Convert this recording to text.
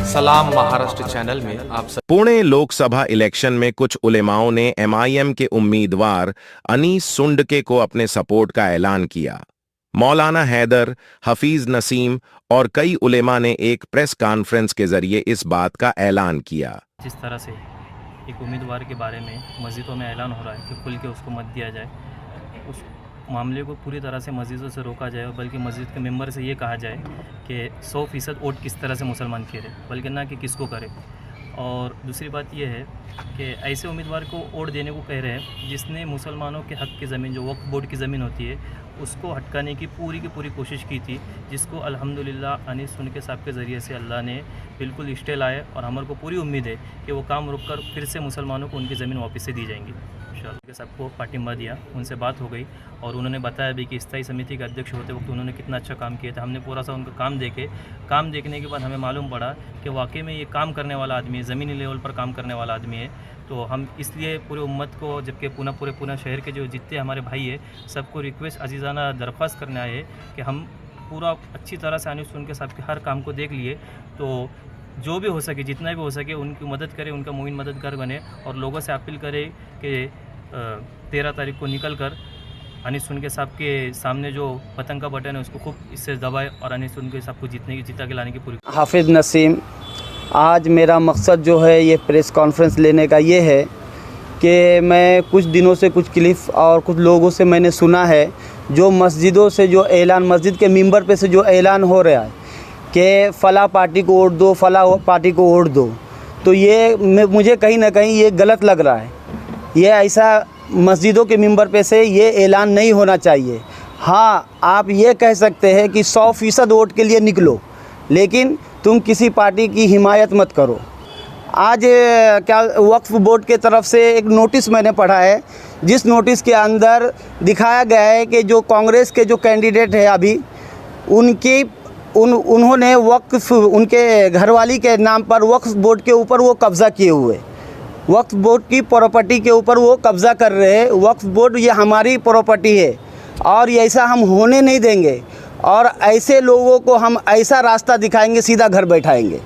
सलाम महाराष्ट्र चैनल में आप सब। पुणे लोकसभा इलेक्शन में कुछ उलेमाओं ने एमआईएम के उम्मीदवार अनीस सुंडके को अपने सपोर्ट का ऐलान किया। मौलाना हैदर, हफीज नसीम और कई उलेमा ने एक प्रेस कॉन्फ्रेंस के जरिए इस बात का ऐलान किया। जिस तरह से एक उम्मीदवार के बारे में मस्जिदों में ऐलान हो रहा है कि खुल के उसको मत दिया जाए, उस मामले को पूरी तरह से मस्जिदों से रोका जाए, बल्कि मस्जिद के मेंबर से ये कहा जाए कि 100% वोट किस तरह से मुसलमान करे, बल्कि ना कि किसको करे। और दूसरी बात यह है कि ऐसे उम्मीदवार को वोट देने को कह रहे हैं जिसने मुसलमानों के हक़ की ज़मीन, जो वक्फ बोर्ड की ज़मीन होती है, उसको हटकाने की पूरी कोशिश की थी, जिसको अल्हम्दुलिल्लाह अनीस सुंडके साहब के ज़रिए से अल्लाह ने बिल्कुल स्टे लाए। और हमारे को पूरी उम्मीद है कि वो काम रुक कर फिर से मुसलमानों को उनकी ज़मीन वापस से दी जाएंगी इंशाअल्लाह। के सबको पाटिंबा दिया, उनसे बात हो गई और उन्होंने बताया भी कि स्थायी समिति के अध्यक्ष होते वक्त उन्होंने कितना अच्छा काम किया था। हमने पूरा सा उनका काम देखने के बाद हमें मालूम पड़ा कि वाकई में ये काम करने वाला आदमी है, ज़मीनी लेवल पर काम करने वाला आदमी है। तो हम इसलिए पूरे उम्मत को, जबकि पूरे पूना शहर के जो जितने हमारे भाई है, सबको रिक्वेस्ट अजीज़ाना दरख्वास्त करने आए कि हम पूरा अच्छी तरह से अनीस सुंडके साहब के हर काम को देख लिए, तो जो भी हो सके, जितना भी हो सके उनकी मदद करें, उनका मुइन मददगार बने और लोगों से अपील करें कि 13 तारीख को निकल कर अनीस सुंडके साहब के सामने जो पतंग का बटन है उसको खूब इससे दबाए और अनीस सुंडके साहब को जीता के लाने की पूरी। हाफिज़ नसीम, आज मेरा मकसद जो है ये प्रेस कॉन्फ्रेंस लेने का ये है कि मैं कुछ दिनों से कुछ क्लिप और कुछ लोगों से मैंने सुना है, जो मस्जिदों से जो ऐलान, मस्जिद के मिंबर पे से जो ऐलान हो रहा है कि फ़ला पार्टी को वोट दो, फ़ला पार्टी को वोट दो, तो ये मुझे कहीं ना कहीं ये गलत लग रहा है। ये ऐसा मस्जिदों के मिंबर पे से ये ऐलान नहीं होना चाहिए। हाँ, आप ये कह सकते हैं कि 100% वोट के लिए निकलो, लेकिन तुम किसी पार्टी की हिमायत मत करो। आज क्या वक्फ बोर्ड के तरफ से एक नोटिस मैंने पढ़ा है, जिस नोटिस के अंदर दिखाया गया है कि जो कांग्रेस के जो कैंडिडेट है अभी, उन्होंने वक्फ, उनके घरवाली के नाम पर वक्फ बोर्ड के ऊपर वो कब्ज़ा किए हुए, वक्फ बोर्ड की प्रॉपर्टी के ऊपर वो कब्ज़ा कर रहे हैं। वक्फ बोर्ड ये हमारी प्रॉपर्टी है और ये ऐसा हम होने नहीं देंगे, और ऐसे लोगों को हम ऐसा रास्ता दिखाएंगे, सीधा घर बैठाएंगे।